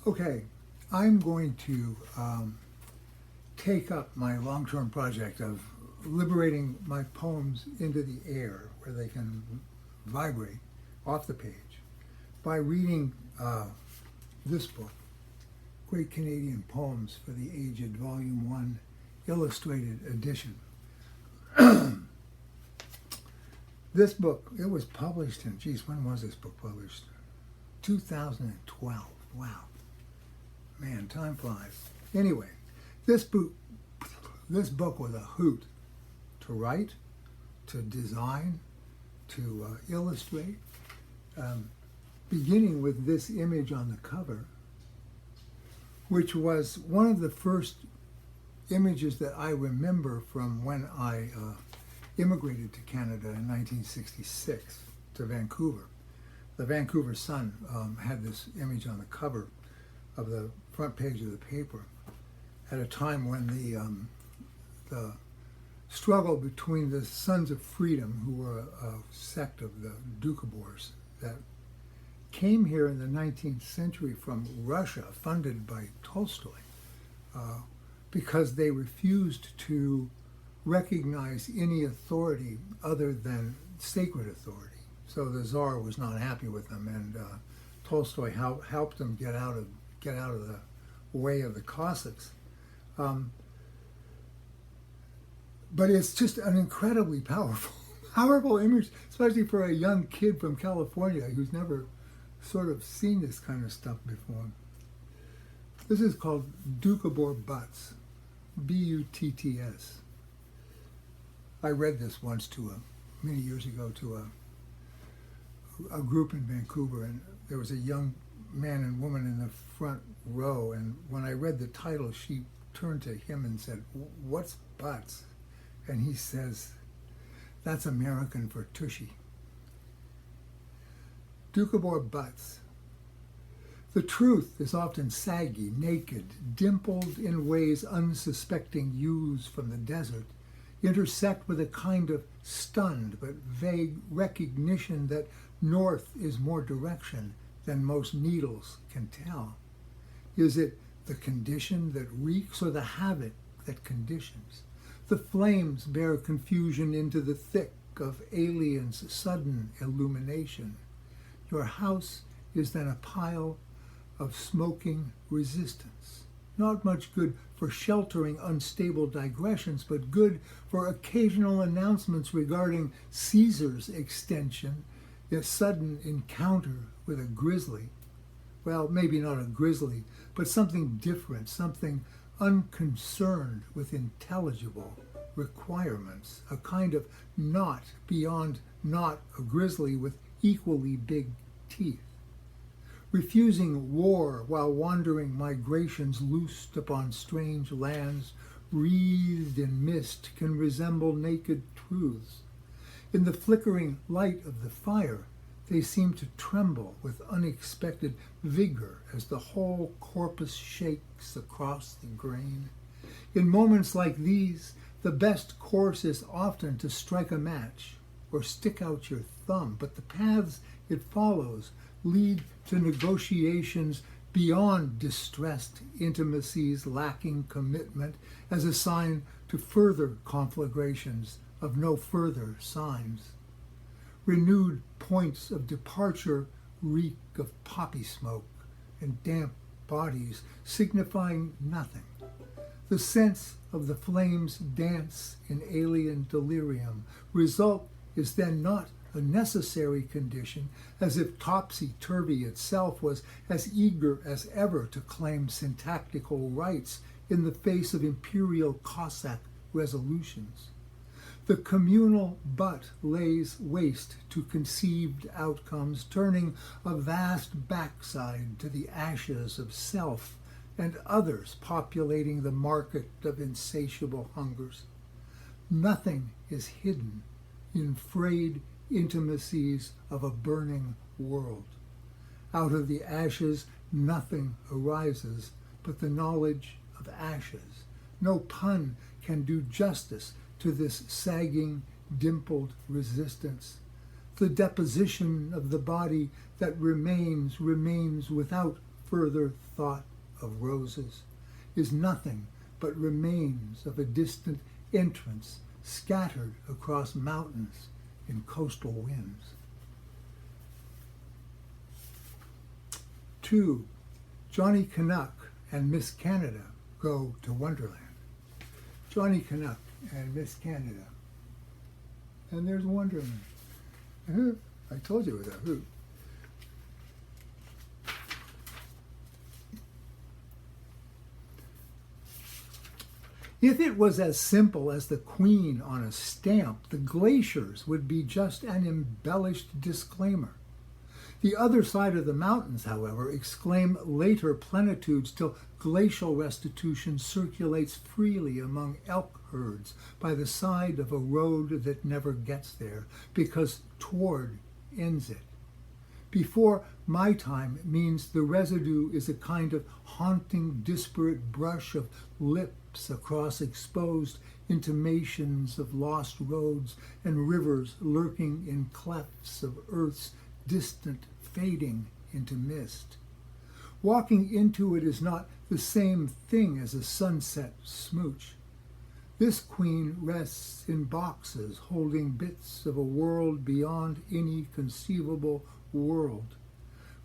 Okay, I'm going to take up my long-term project of liberating my poems into the air where they can vibrate off the page by reading this book, Great Canadian Poems for the Aged, Volume 1, Illustrated Edition. This book, it was published in, when was this book published? 2012. Wow. Man, time flies. Anyway, this book was a hoot to write, to design, to illustrate, beginning with this image on the cover, which was one of the first images that I remember from when I immigrated to Canada in 1966 to Vancouver. The Vancouver Sun had this image on the cover of the front page of the paper at a time when the struggle between the Sons of Freedom, who were a sect of the Doukhobors that came here in the 19th century from Russia, funded by Tolstoy, because they refused to recognize any authority other than sacred authority. So the Tsar was not happy with them, and Tolstoy helped them get out of the way of the Cossacks. But it's just an incredibly powerful image, especially for a young kid from California who's never sort of seen this kind of stuff before. This is called Doukhobor Butts, B-U-T-T-S. I read this once many years ago to a group in Vancouver, and there was a young man and woman in the front row, and when I read the title, she turned to him and said, "What's butts?" And he says, "That's American for tushy." Doukhobor Butts. The truth is often saggy, naked, dimpled in ways unsuspecting youths from the desert intersect with a kind of stunned but vague recognition that north is more direction than most needles can tell. Is it the condition that reeks or the habit that conditions? The flames bear confusion into the thick of aliens' sudden illumination. Your house is then a pile of smoking resistance. Not much good for sheltering unstable digressions, but good for occasional announcements regarding Caesar's extension, a sudden encounter with a grizzly. Well, maybe not a grizzly, but something different, something unconcerned with intelligible requirements, a kind of knot beyond not a grizzly with equally big teeth. Refusing war while wandering migrations loosed upon strange lands, wreathed in mist, can resemble naked truths. In the flickering light of the fire, they seem to tremble with unexpected vigor as the whole corpus shakes across the grain. In moments like these, the best course is often to strike a match or stick out your thumb, but the paths it follows lead to negotiations beyond distressed intimacies lacking commitment as a sign to further conflagrations of no further signs. Renewed points of departure reek of poppy smoke and damp bodies signifying nothing. The sense of the flames dance in alien delirium. Result is then not a necessary condition, as if topsy-turvy itself was as eager as ever to claim syntactical rights in the face of imperial Cossack resolutions. The communal butt lays waste to conceived outcomes, turning a vast backside to the ashes of self and others populating the market of insatiable hungers. Nothing is hidden in frayed intimacies of a burning world. Out of the ashes, nothing arises but the knowledge of ashes. No pun can do justice to this sagging, dimpled resistance. The deposition of the body that remains without further thought of roses, is nothing but remains of a distant entrance scattered across mountains in coastal winds. 2. Johnny Canuck and Miss Canada go to Wonderland. Johnny Canuck and Miss Canada. And there's Wonderland. I told you it was a hoot. If it was as simple as the Queen on a stamp, the glaciers would be just an embellished disclaimer. The other side of the mountains, however, exclaim later plenitudes till glacial restitution circulates freely among elk herds by the side of a road that never gets there, because toward ends it. Before my time means the residue is a kind of haunting, disparate brush of lips across exposed intimations of lost roads and rivers lurking in clefts of earth's distant fading into mist. Walking into it is not the same thing as a sunset smooch. This queen rests in boxes holding bits of a world beyond any conceivable world.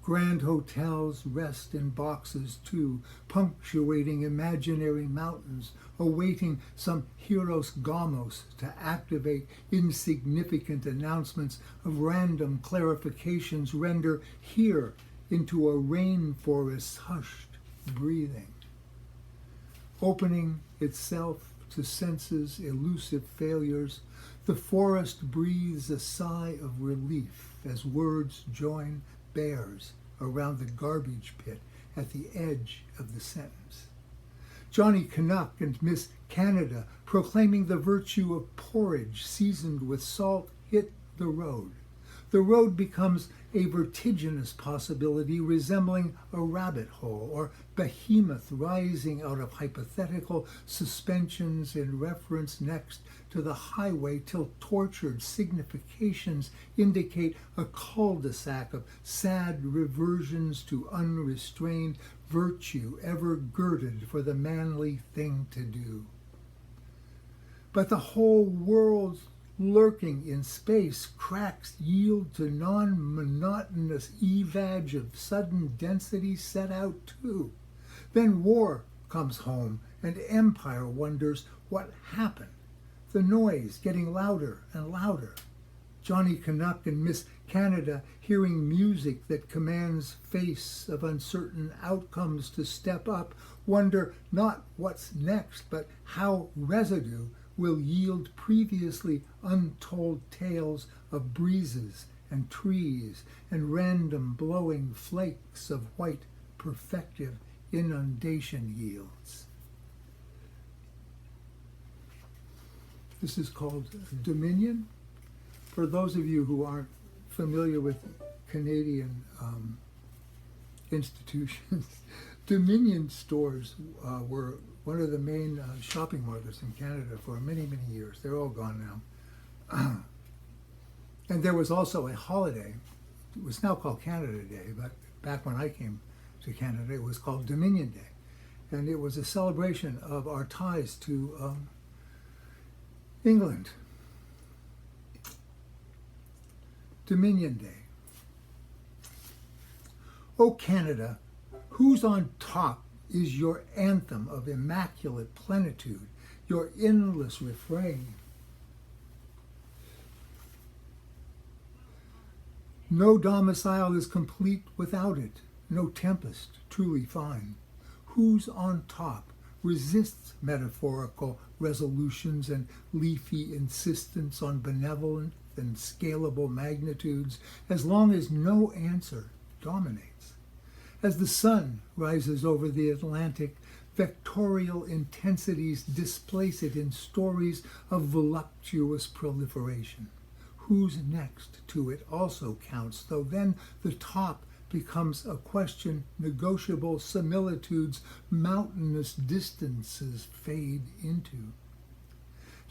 Grand hotels rest in boxes too, punctuating imaginary mountains, awaiting some Hieros Gamos to activate insignificant announcements of random clarifications render here into a rainforest's hushed breathing. Opening itself to senses' elusive failures, the forest breathes a sigh of relief as words join bears around the garbage pit at the edge of the sentence. Johnny Canuck and Miss Canada, proclaiming the virtue of porridge seasoned with salt, hit the road. The road becomes a vertiginous possibility resembling a rabbit hole or behemoth rising out of hypothetical suspensions in reference next to the highway till tortured significations indicate a cul-de-sac of sad reversions to unrestrained virtue ever girded for the manly thing to do. But the whole world's lurking in space, cracks yield to non-monotonous evage of sudden density set out too. Then war comes home, and empire wonders what happened. The noise getting louder and louder. Johnny Canuck and Miss Canada hearing music that commands face of uncertain outcomes to step up, wonder not what's next, but how residue will yield previously untold tales of breezes and trees and random blowing flakes of white perfective inundation yields. This is called Dominion. For those of you who aren't familiar with Canadian institutions, Dominion stores were one of the main shopping markets in Canada for many, many years. They're all gone now. And there was also a holiday. It was now called Canada Day, but back when I came to Canada, it was called Dominion Day. And it was a celebration of our ties to England. Dominion Day. Oh, Canada, who's on top is your anthem of immaculate plenitude, your endless refrain. No domicile is complete without it, no tempest truly fine. Who's on top resists metaphorical resolutions and leafy insistence on benevolent and scalable magnitudes, as long as no answer dominates. As the sun rises over the Atlantic, vectorial intensities displace it in stories of voluptuous proliferation. Who's next to it also counts, though then the top becomes a question negotiable similitudes mountainous distances fade into.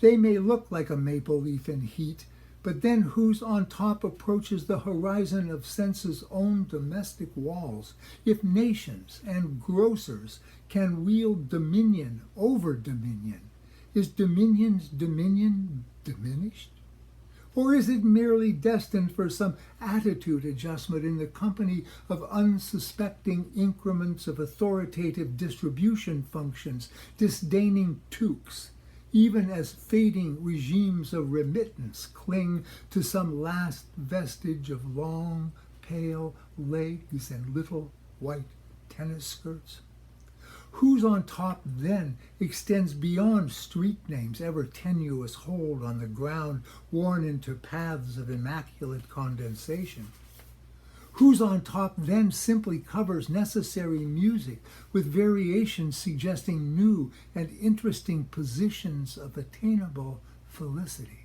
They may look like a maple leaf in heat, but then whose on top approaches the horizon of sense's own domestic walls, if nations and grocers can wield dominion over dominion, is dominion's dominion diminished? Or is it merely destined for some attitude adjustment in the company of unsuspecting increments of authoritative distribution functions, disdaining toques, even as fading regimes of remittance cling to some last vestige of long, pale legs and little white tennis skirts? Whose on top then extends beyond street names' ever tenuous hold on the ground worn into paths of immaculate condensation? Whose on top then simply covers necessary music with variations suggesting new and interesting positions of attainable felicity?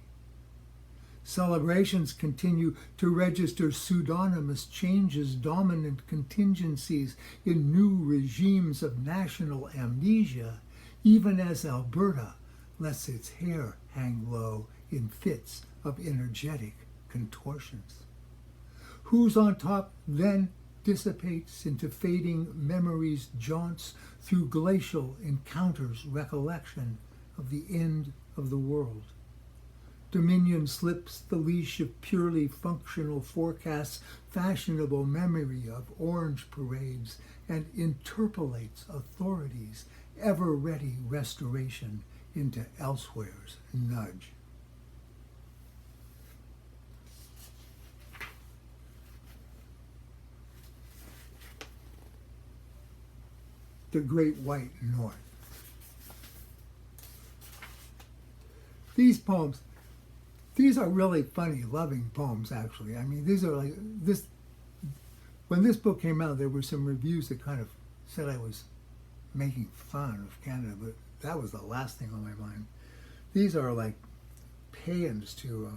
Celebrations continue to register pseudonymous changes, dominant contingencies in new regimes of national amnesia, even as Alberta lets its hair hang low in fits of energetic contortions. Whose on top then dissipates into fading memories' jaunts through glacial encounters, recollection of the end of the world. Dominion slips the leash of purely functional forecasts, fashionable memory of orange parades, and interpolates authority's ever-ready restoration into elsewhere's nudge. The Great White North. These poems, these are really funny, loving poems, actually. I mean, these are like this. When this book came out, there were some reviews that kind of said I was making fun of Canada, but that was the last thing on my mind. These are like paeans to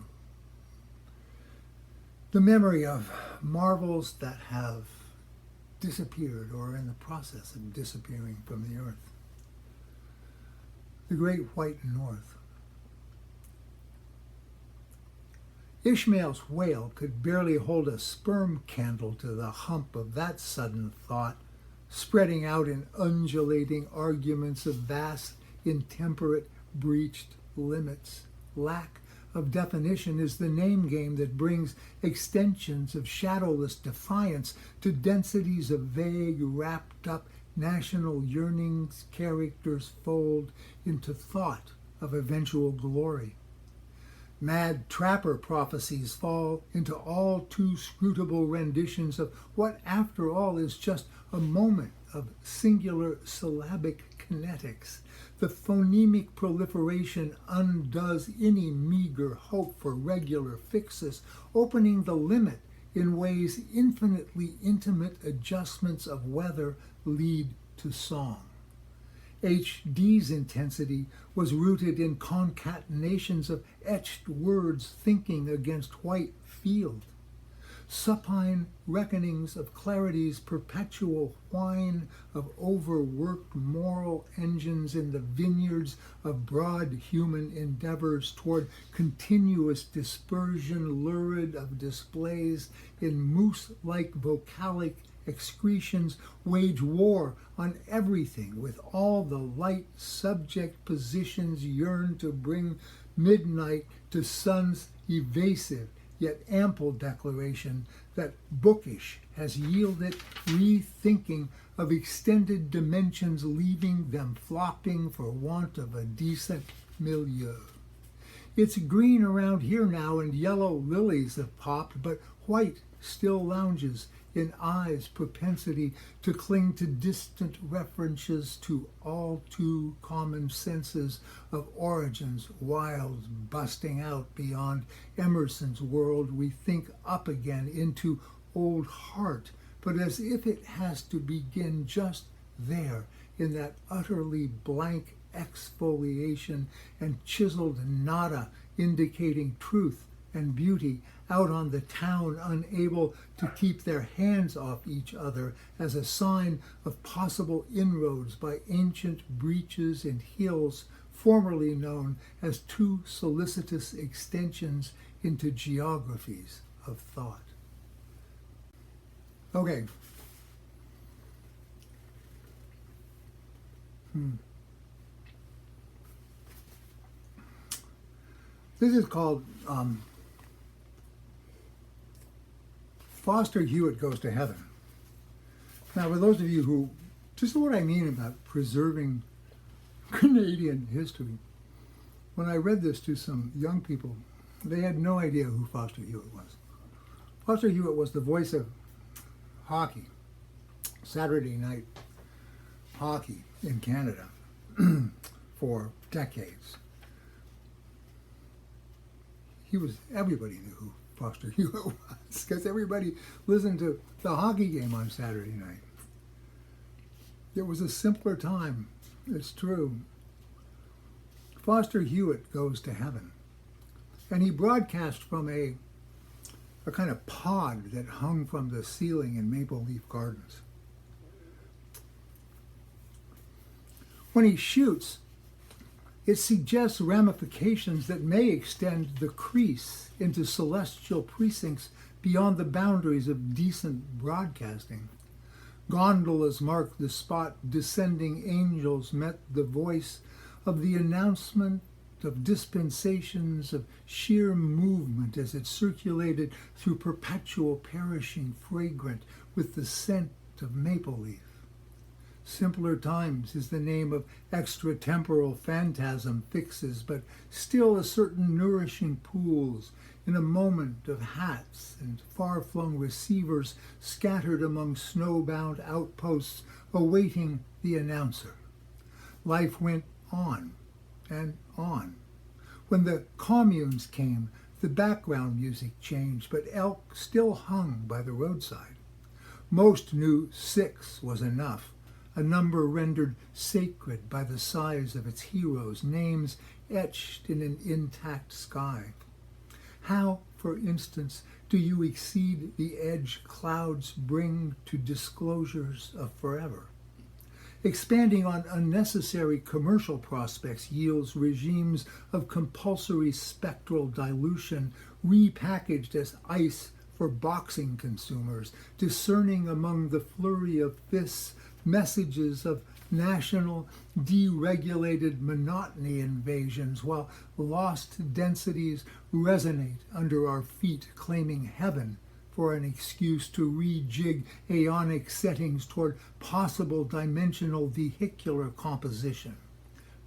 the memory of marvels that have disappeared or are in the process of disappearing from the earth. The Great White North. Ishmael's whale could barely hold a sperm candle to the hump of that sudden thought, spreading out in undulating arguments of vast, intemperate, breached limits. Lack of definition is the name game that brings extensions of shadowless defiance to densities of vague, wrapped-up national yearnings characters fold into thought of eventual glory. Mad trapper prophecies fall into all too scrutable renditions of what, after all, is just a moment of singular syllabic kinetics. The phonemic proliferation undoes any meager hope for regular fixes, opening the limit in ways infinitely intimate adjustments of weather lead to song. H.D.'s intensity was rooted in concatenations of etched words thinking against white field. Supine reckonings of clarity's perpetual whine of overworked moral engines in the vineyards of broad human endeavors toward continuous dispersion lurid of displays in moose-like vocalic excretions wage war on everything with all the light subject positions yearn to bring midnight to sun's evasive yet ample declaration that bookish has yielded rethinking of extended dimensions, leaving them flopping for want of a decent milieu. It's green around here now and yellow lilies have popped, but white still lounges in eyes' propensity to cling to distant references to all too common senses of origins, wilds busting out beyond Emerson's world. We think up again into old heart, but as if it has to begin just there in that utterly blank exfoliation and chiseled nada indicating truth and beauty out on the town, unable to keep their hands off each other as a sign of possible inroads by ancient breaches in hills formerly known as too solicitous extensions into geographies of thought. Okay. This is called Foster Hewitt Goes to Heaven. Now, for those of you who, just what I mean about preserving Canadian history, when I read this to some young people, they had no idea who Foster Hewitt was. Foster Hewitt was the voice of hockey, Saturday night hockey in Canada for decades. Everybody knew who Foster Hewitt was because everybody listened to the hockey game on Saturday night. It was a simpler time, it's true. Foster Hewitt Goes to Heaven. And he broadcast from a kind of pod that hung from the ceiling in Maple Leaf Gardens. When he shoots, it suggests ramifications that may extend the crease into celestial precincts beyond the boundaries of decent broadcasting. Gondolas marked the spot descending angels met the voice of the announcement of dispensations of sheer movement as it circulated through perpetual perishing fragrant with the scent of maple leaf. Simpler Times is the name of extratemporal phantasm fixes, but still a certain nourishing pools in a moment of hats and far-flung receivers scattered among snowbound outposts awaiting the announcer. Life went on and on. When the communes came, the background music changed, but elk still hung by the roadside. Most knew 6 was enough, a number rendered sacred by the size of its heroes, names etched in an intact sky. How, for instance, do you exceed the edge clouds bring to disclosures of forever? Expanding on unnecessary commercial prospects yields regimes of compulsory spectral dilution repackaged as ice for boxing consumers, discerning among the flurry of fists messages of national deregulated monotony invasions, while lost densities resonate under our feet, claiming heaven for an excuse to rejig aeonic settings toward possible dimensional vehicular composition.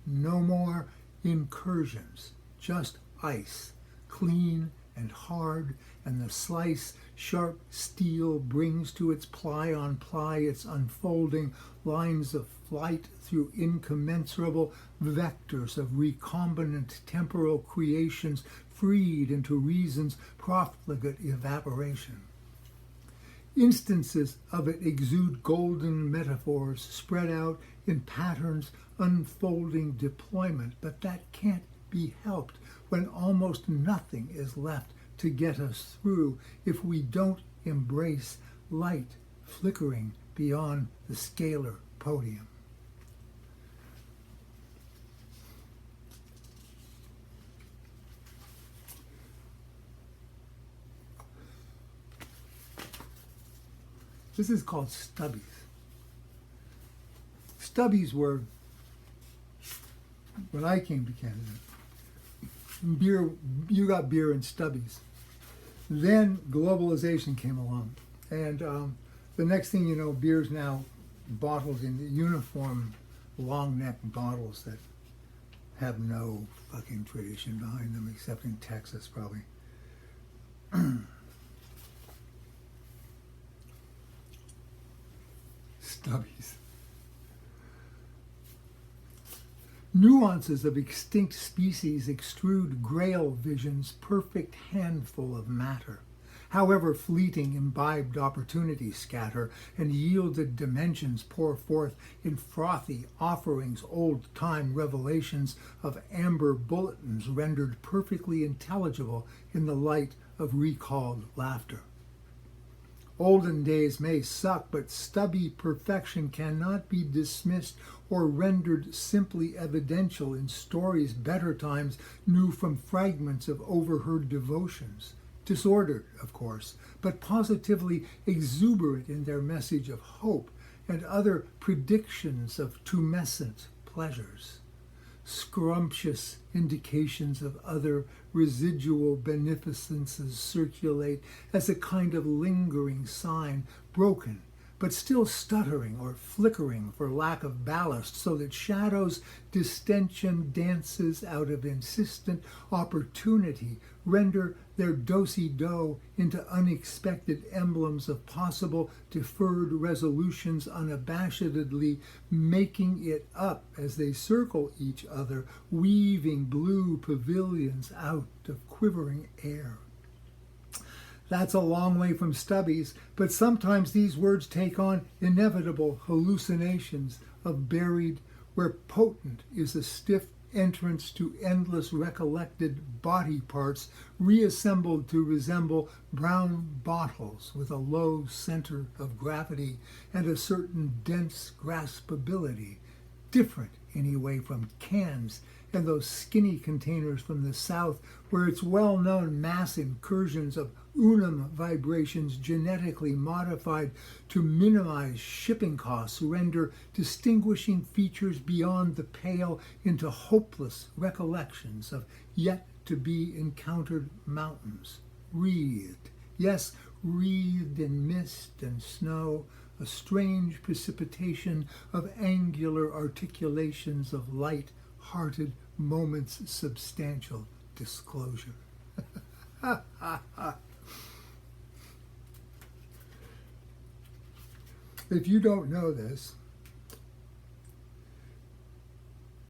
No more incursions, just ice, clean and hard, and the slice sharp steel brings to its ply on ply its unfolding lines of flight through incommensurable vectors of recombinant temporal creations freed into reason's profligate evaporation. Instances of it exude golden metaphors spread out in patterns unfolding deployment, but that can't be helped when almost nothing is left to get us through if we don't embrace light flickering beyond the scalar podium. This is called stubbies. Stubbies were, when I came to Canada, beer, you got beer and stubbies. Then globalization came along, and the next thing you know, beer's now bottled in uniform long neck bottles that have no fucking tradition behind them, except in Texas probably. Stubbies. Nuances of extinct species extrude grail vision's perfect handful of matter. However fleeting imbibed opportunities scatter, and yielded dimensions pour forth in frothy offerings old-time revelations of amber bulletins rendered perfectly intelligible in the light of recalled laughter. Olden days may suck, but stubby perfection cannot be dismissed or rendered simply evidential in stories better times knew from fragments of overheard devotions. Disordered, of course, but positively exuberant in their message of hope and other predictions of tumescent pleasures. Scrumptious indications of other residual beneficences circulate as a kind of lingering sign, broken, but still stuttering or flickering for lack of ballast, so that shadows' distension dances out of insistent opportunity render their do-si-do into unexpected emblems of possible deferred resolutions, unabashedly making it up as they circle each other, weaving blue pavilions out of quivering air. That's a long way from stubbies, but sometimes these words take on inevitable hallucinations of buried, where potent is a stiff entrance to endless recollected body parts reassembled to resemble brown bottles with a low center of gravity and a certain dense graspability, different anyway from cans and those skinny containers from the South, where its well-known mass incursions of unum vibrations genetically modified to minimize shipping costs render distinguishing features beyond the pale into hopeless recollections of yet-to-be-encountered mountains, wreathed, yes, wreathed in mist and snow, a strange precipitation of angular articulations of light-hearted moments' substantial disclosure. If you don't know this,